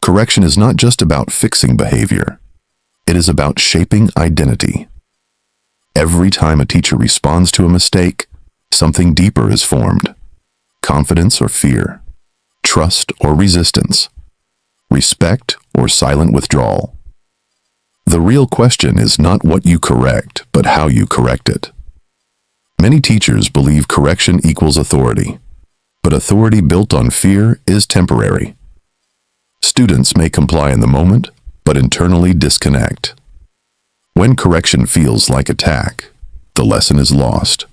Correction is not just about fixing behavior. It is about shaping identity. Every time a teacher responds to a mistake, something deeper is formed. Confidence or fear, trust or resistance, respect or silent withdrawal. The real question is not what you correct, but how you correct it. Many teachers believe correction equals authority, but authority built on fear is temporary. Students may comply in the moment, but internally disconnect. When correction feels like attack, the lesson is lost.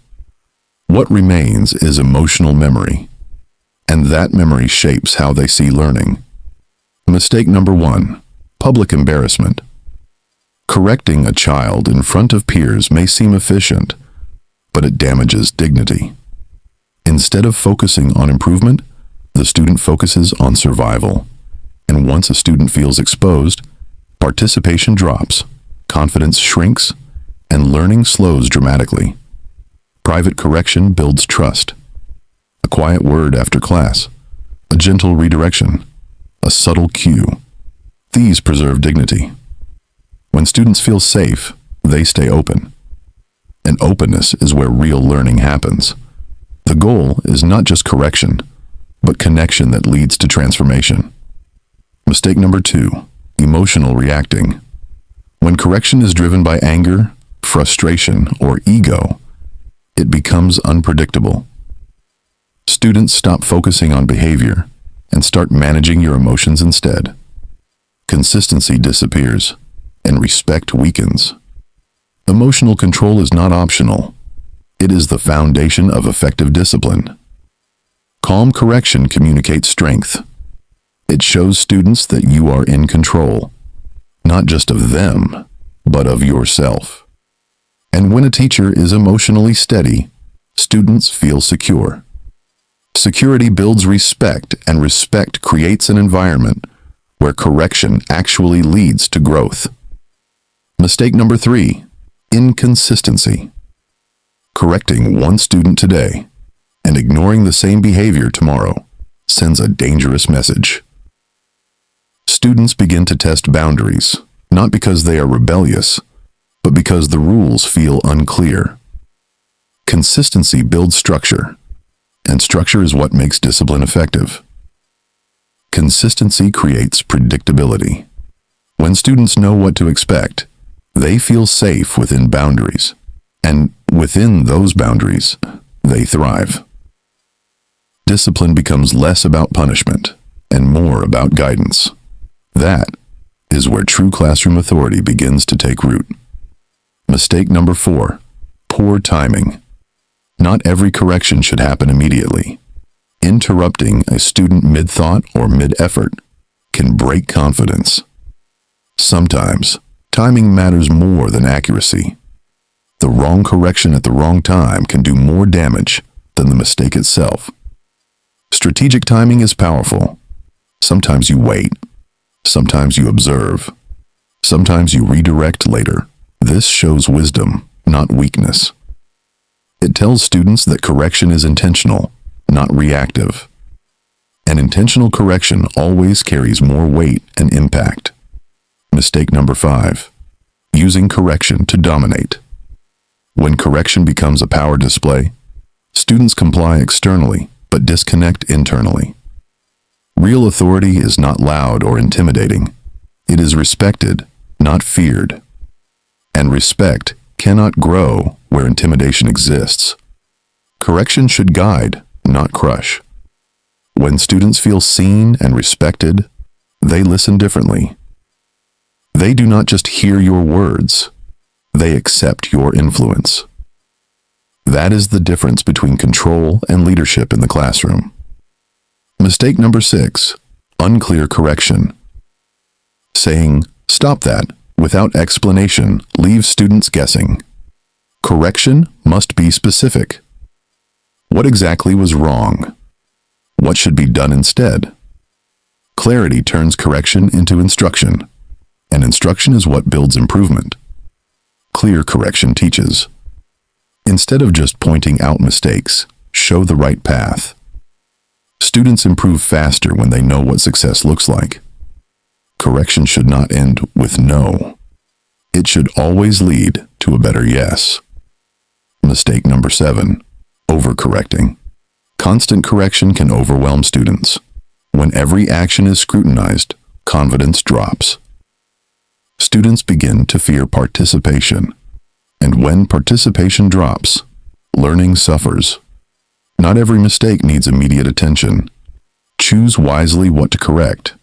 What remains is emotional memory, and that memory shapes how they see learning. Mistake number 1, public embarrassment. Correcting a child in front of peers may seem efficient, but it damages dignity. Instead of focusing on improvement, the student focuses on survival. And once a student feels exposed, participation drops, confidence shrinks, and learning slows dramatically. Private correction builds trust. A quiet word after class, a gentle redirection, a subtle cue. These preserve dignity. When students feel safe, they stay open. And openness is where real learning happens. The goal is not just correction, but connection that leads to transformation. Mistake number 2, emotional reacting. When correction is driven by anger, frustration, or ego, it becomes unpredictable. Students stop focusing on behavior and start managing your emotions instead. Consistency disappears, and respect weakens. Emotional control is not optional. It is the foundation of effective discipline. Calm correction communicates strength. It shows students that you are in control, not just of them, but of yourself. And when a teacher is emotionally steady, students feel secure. Security builds respect, and respect creates an environment where correction actually leads to growth. Mistake number 3, inconsistency. Correcting one student today and ignoring the same behavior tomorrow sends a dangerous message. Students begin to test boundaries, not because they are rebellious, but because the rules feel unclear. Consistency builds structure, and structure is what makes discipline effective. Consistency creates predictability. When students know what to expect, they feel safe within boundaries, and within those boundaries, they thrive. Discipline becomes less about punishment and more about guidance. That is where true classroom authority begins to take root. Mistake number 4, poor timing. Not every correction should happen immediately. Interrupting a student mid-thought or mid-effort can break confidence. Sometimes, timing matters more than accuracy. The wrong correction at the wrong time can do more damage than the mistake itself. Strategic timing is powerful. Sometimes you wait. Sometimes you observe. Sometimes you redirect later. This shows wisdom, not weakness. It tells students that correction is intentional, not reactive. And intentional correction always carries more weight and impact. Mistake number 5, using correction to dominate. When correction becomes a power display, students comply externally but disconnect internally. Real authority is not loud or intimidating. It is respected, not feared. And respect cannot grow where intimidation exists. Correction should guide, not crush. When students feel seen and respected, they listen differently. They do not just hear your words, they accept your influence. That is the difference between control and leadership in the classroom. Mistake number 6, unclear correction. Saying, "Stop that," without explanation leaves students guessing. Correction must be specific. What exactly was wrong? What should be done instead? Clarity turns correction into instruction, and instruction is what builds improvement. Clear correction teaches. Instead of just pointing out mistakes, show the right path. Students improve faster when they know what success looks like. Correction should not end with no. It should always lead to a better yes. Mistake number 7, overcorrecting. Constant correction can overwhelm students. When every action is scrutinized, confidence drops. Students begin to fear participation. And when participation drops, learning suffers. Not every mistake needs immediate attention. Choose wisely what to correct.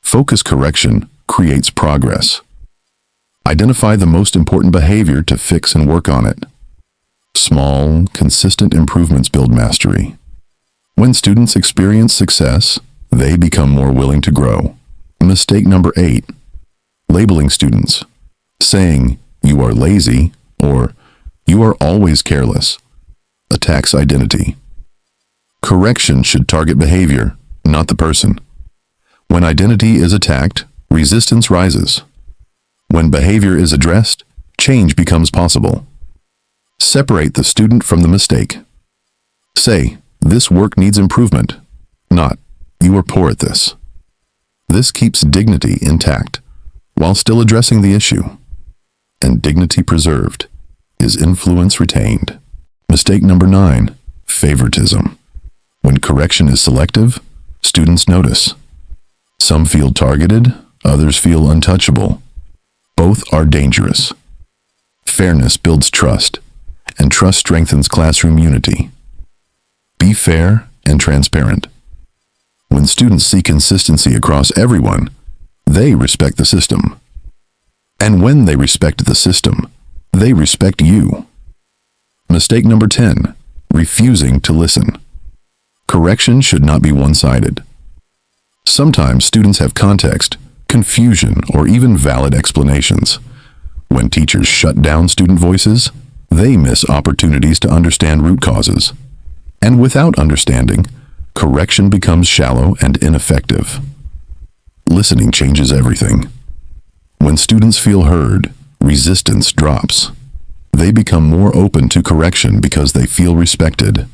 Focus correction creates progress. Identify the most important behavior to fix and work on it. Small, consistent improvements build mastery. When students experience success, they become more willing to grow. Mistake number 8, labeling students. Saying, "You are lazy," or "You are always careless," attacks identity. Correction should target behavior, not the person. When identity is attacked, resistance rises. When behavior is addressed, change becomes possible. Separate the student from the mistake. Say, "This work needs improvement," not, "You are poor at this." This keeps dignity intact while still addressing the issue. And dignity preserved is influence retained. Mistake number 9, favoritism. When correction is selective, students notice. Some feel targeted, others feel untouchable. Both are dangerous. Fairness builds trust, and trust strengthens classroom unity. Be fair and transparent. When students see consistency across everyone, they respect the system. And when they respect the system, they respect you. Mistake number 10, refusing to listen. Correction should not be one-sided. Sometimes students have context, confusion, or even valid explanations. When teachers shut down student voices, they miss opportunities to understand root causes. And without understanding, correction becomes shallow and ineffective. Listening changes everything. When students feel heard, resistance drops. They become more open to correction because they feel respected.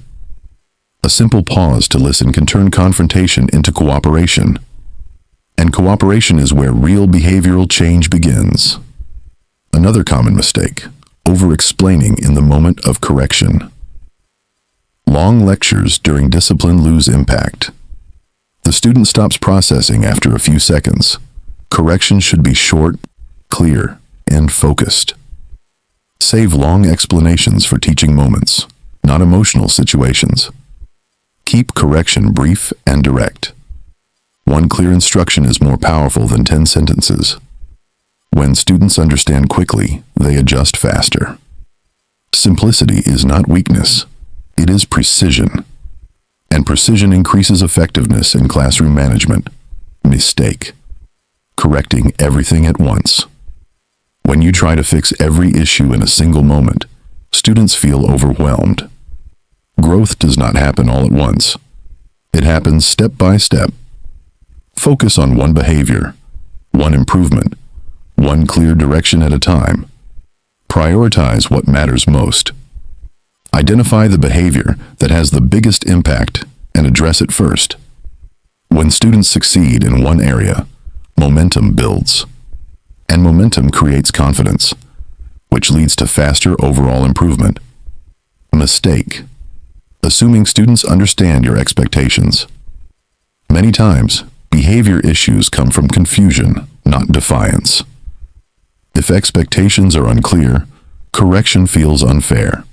A simple pause to listen can turn confrontation into cooperation. And cooperation is where real behavioral change begins. Another common mistake, over-explaining in the moment of correction. Long lectures during discipline lose impact. The student stops processing after a few seconds. Correction should be short, clear, and focused. Save long explanations for teaching moments, not emotional situations. Keep correction brief and direct. One clear instruction is more powerful than 10 sentences. When students understand quickly, they adjust faster. Simplicity is not weakness, it is precision. And precision increases effectiveness in classroom management. Mistake. Correcting everything at once. When you try to fix every issue in a single moment, students feel overwhelmed. Growth does not happen all at once. It happens step by step. Focus on one behavior, one improvement, one clear direction at a time. Prioritize what matters most. Identify the behavior that has the biggest impact and address it first. When students succeed in one area, momentum builds. And momentum creates confidence, which leads to faster overall improvement. Mistake. Assuming students understand your expectations. Many times, behavior issues come from confusion, not defiance. If expectations are unclear, correction feels unfair.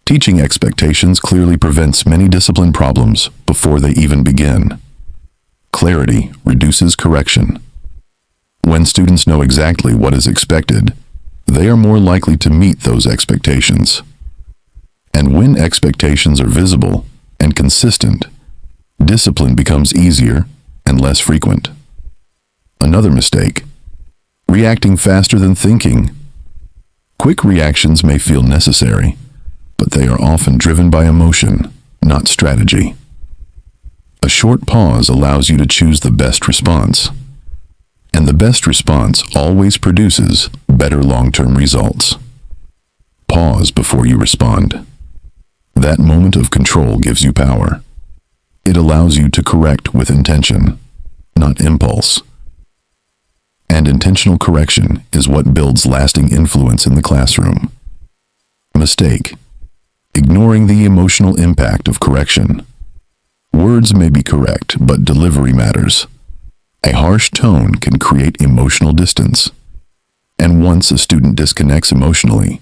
Teaching expectations clearly prevents many discipline problems before they even begin. Clarity reduces correction. When students know exactly what is expected, they are more likely to meet those expectations. And when expectations are visible and consistent, discipline becomes easier and less frequent. Another mistake, reacting faster than thinking. Quick reactions may feel necessary, but they are often driven by emotion, not strategy. A short pause allows you to choose the best response. And the best response always produces better long-term results. Pause before you respond. That moment of control gives you power. It allows you to correct with intention, not impulse. and intentional correction is what builds lasting influence in the classroom. Mistake: ignoring the emotional impact of correction. Words may be correct, but delivery matters. A harsh tone can create emotional distance. And once a student disconnects emotionally,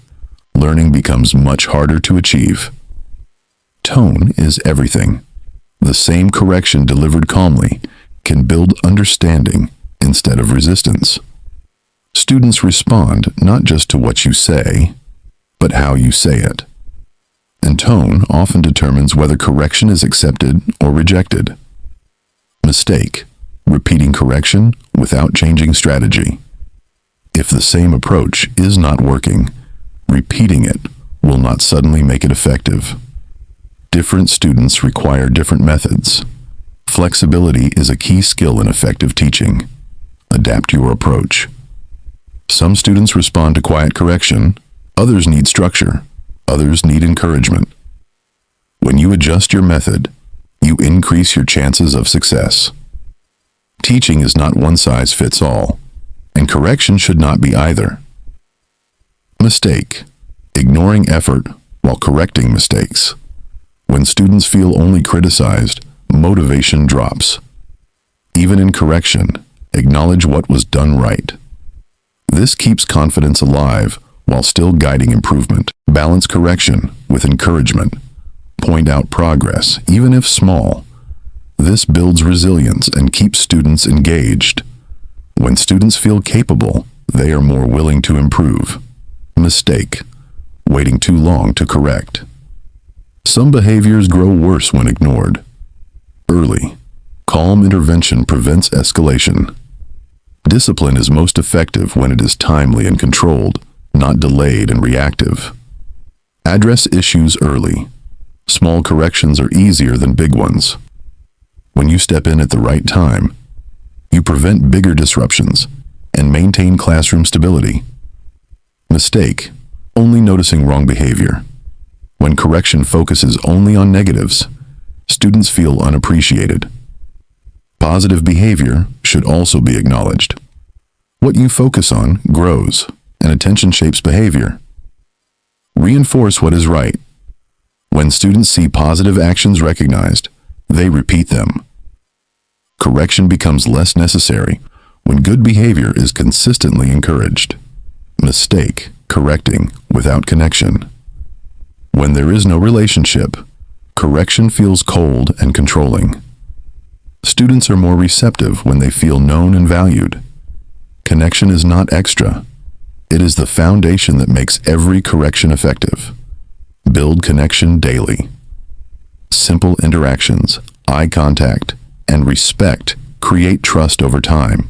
learning becomes much harder to achieve. Tone is everything. The same correction delivered calmly can build understanding instead of resistance. Students respond not just to what you say, but how you say it. And tone often determines whether correction is accepted or rejected. Mistake: repeating correction without changing strategy. If the same approach is not working, repeating it will not suddenly make it effective. Different students require different methods. Flexibility is a key skill in effective teaching. Adapt your approach. Some students respond to quiet correction, others need structure, others need encouragement. When you adjust your method, you increase your chances of success. Teaching is not one size fits all, and correction should not be either. Mistake: ignoring effort while correcting mistakes. When students feel only criticized, motivation drops. Even in correction, acknowledge what was done right. This keeps confidence alive while still guiding improvement. Balance correction with encouragement. Point out progress, even if small. This builds resilience and keeps students engaged. When students feel capable, they are more willing to improve. Mistake: waiting too long to correct. Some behaviors grow worse when ignored. Early, calm intervention prevents escalation. Discipline is most effective when it is timely and controlled, not delayed and reactive. Address issues early. Small corrections are easier than big ones. When you step in at the right time, you prevent bigger disruptions and maintain classroom stability. Mistake: only noticing wrong behavior. When correction focuses only on negatives, students feel unappreciated. Positive behavior should also be acknowledged. What you focus on grows, and attention shapes behavior. Reinforce what is right. When students see positive actions recognized, they repeat them. Correction becomes less necessary when good behavior is consistently encouraged. Mistake: correcting without connection. When there is no relationship, correction feels cold and controlling. Students are more receptive when they feel known and valued. Connection is not extra. It is the foundation that makes every correction effective. Build connection daily. Simple interactions, eye contact, and respect create trust over time.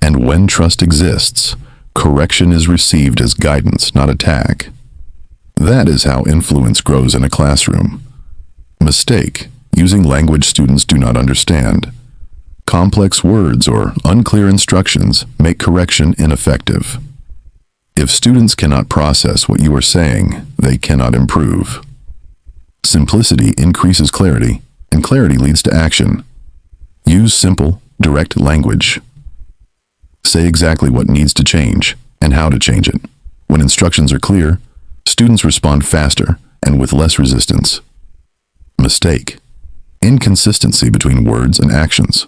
And when trust exists, correction is received as guidance, not attack. That is how influence grows in a classroom. Mistake: using language students do not understand. Complex words or unclear instructions make correction ineffective. If students cannot process what you are saying, they cannot improve. Simplicity increases clarity, and clarity leads to action. Use simple, direct language. Say exactly what needs to change and how to change it. When instructions are clear, students respond faster and with less resistance. Mistake: inconsistency between words and actions.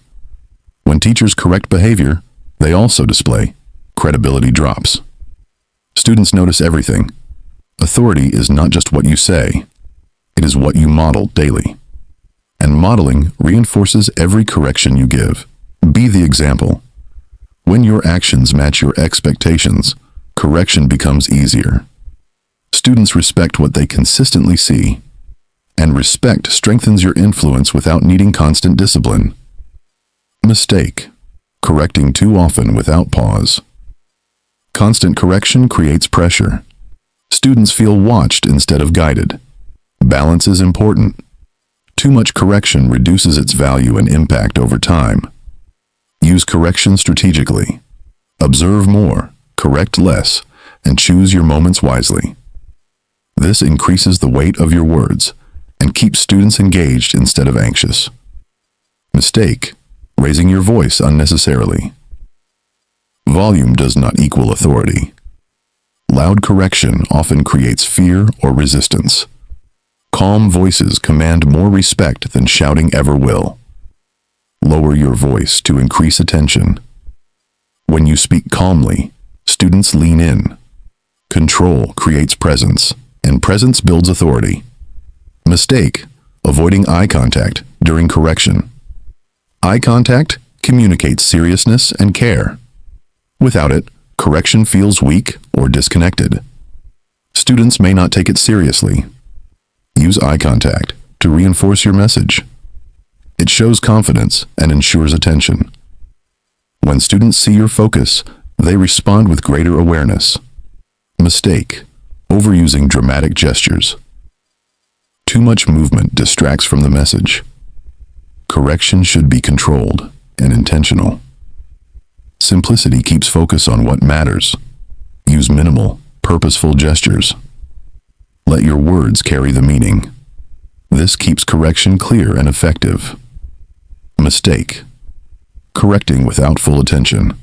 When teachers correct behavior, they also display. Credibility drops. Students notice everything. Authority is not just what you say, it is what you model daily. And modeling reinforces every correction you give. Be the example. When your actions match your expectations, correction becomes easier. Students respect what they consistently see, and respect strengthens your influence without needing constant discipline. Mistake: correcting too often without pause. Constant correction creates pressure. Students feel watched instead of guided. Balance is important. Too much correction reduces its value and impact over time. Use correction strategically. Observe more, correct less, and choose your moments wisely. This increases the weight of your words and keeps students engaged instead of anxious. Mistake: raising your voice unnecessarily. Volume does not equal authority. Loud correction often creates fear or resistance. Calm voices command more respect than shouting ever will. Lower your voice to increase attention. When you speak calmly, students lean in. Control creates presence, and presence builds authority. Mistake: avoiding eye contact during correction. Eye contact communicates seriousness and care. Without it, correction feels weak or disconnected. Students may not take it seriously. Use eye contact to reinforce your message. It shows confidence and ensures attention. When students see your focus, they respond with greater awareness. Mistake: overusing dramatic gestures. Too much movement distracts from the message. Correction should be controlled and intentional. Simplicity keeps focus on what matters. Use minimal, purposeful gestures. Let your words carry the meaning. This keeps correction clear and effective. Mistake: correcting without full attention.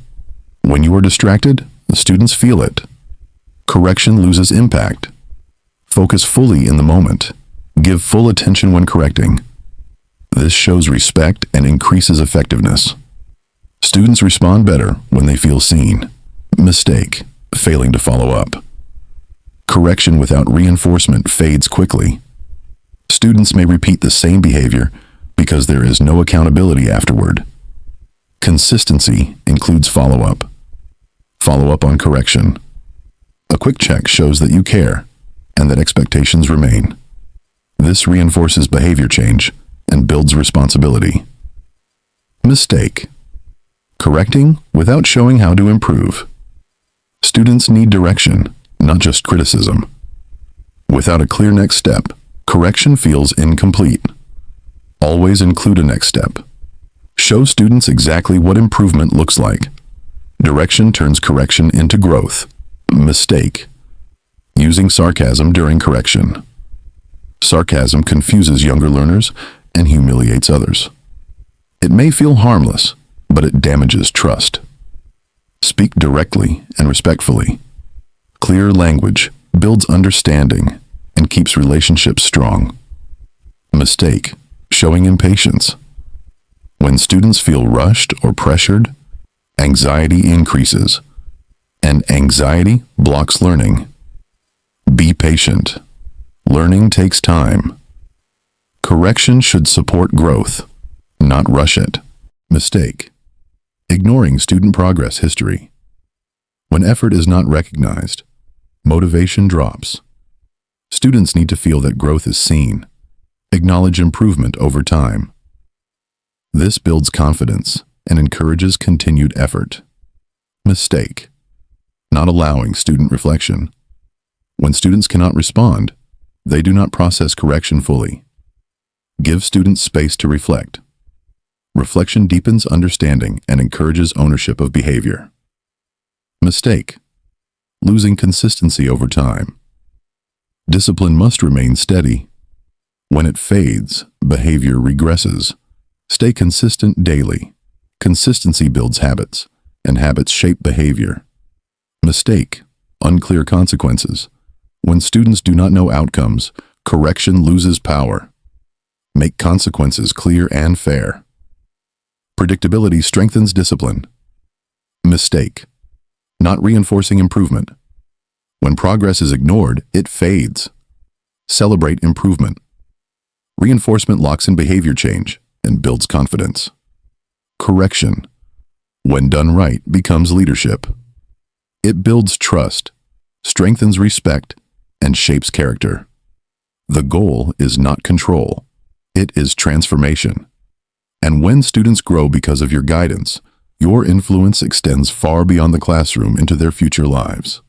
When you are distracted, the students feel it. Correction loses impact. Focus fully in the moment. Give full attention when correcting. This shows respect and increases effectiveness. Students respond better when they feel seen. Mistake: failing to follow up. Correction without reinforcement fades quickly. Students may repeat the same behavior because there is no accountability afterward. Consistency includes follow-up. Follow up on correction. A quick check shows that you care and that expectations remain. This reinforces behavior change and builds responsibility. Mistake: correcting without showing how to improve. Students need direction, not just criticism. Without a clear next step, correction feels incomplete. Always include a next step. Show students exactly what improvement looks like. Direction turns correction into growth. Mistake: using sarcasm during correction. Sarcasm confuses younger learners and humiliates others. It may feel harmless, but it damages trust. Speak directly and respectfully. Clear language builds understanding and keeps relationships strong. Mistake: showing impatience. When students feel rushed or pressured, anxiety increases, and anxiety blocks learning. Be patient. Learning takes time. Correction should support growth, not rush it. Mistake: ignoring student progress history. When effort is not recognized, motivation drops. Students need to feel that growth is seen. Acknowledge improvement over time. This builds confidence and encourages continued effort. Mistake: not allowing student reflection. When students cannot respond, they do not process correction fully. Give students space to reflect. Reflection deepens understanding and encourages ownership of behavior. Mistake: losing consistency over time. Discipline must remain steady. When it fades, behavior regresses. Stay consistent daily. Consistency builds habits, and habits shape behavior. Mistake: unclear consequences. When students do not know outcomes, correction loses power. Make consequences clear and fair. Predictability strengthens discipline. Mistake: not reinforcing improvement. When progress is ignored, it fades. Celebrate improvement. Reinforcement locks in behavior change and builds confidence. Correction, when done right, becomes leadership. It builds trust, strengthens respect, and shapes character. The goal is not control. It is transformation. And when students grow because of your guidance, your influence extends far beyond the classroom into their future lives.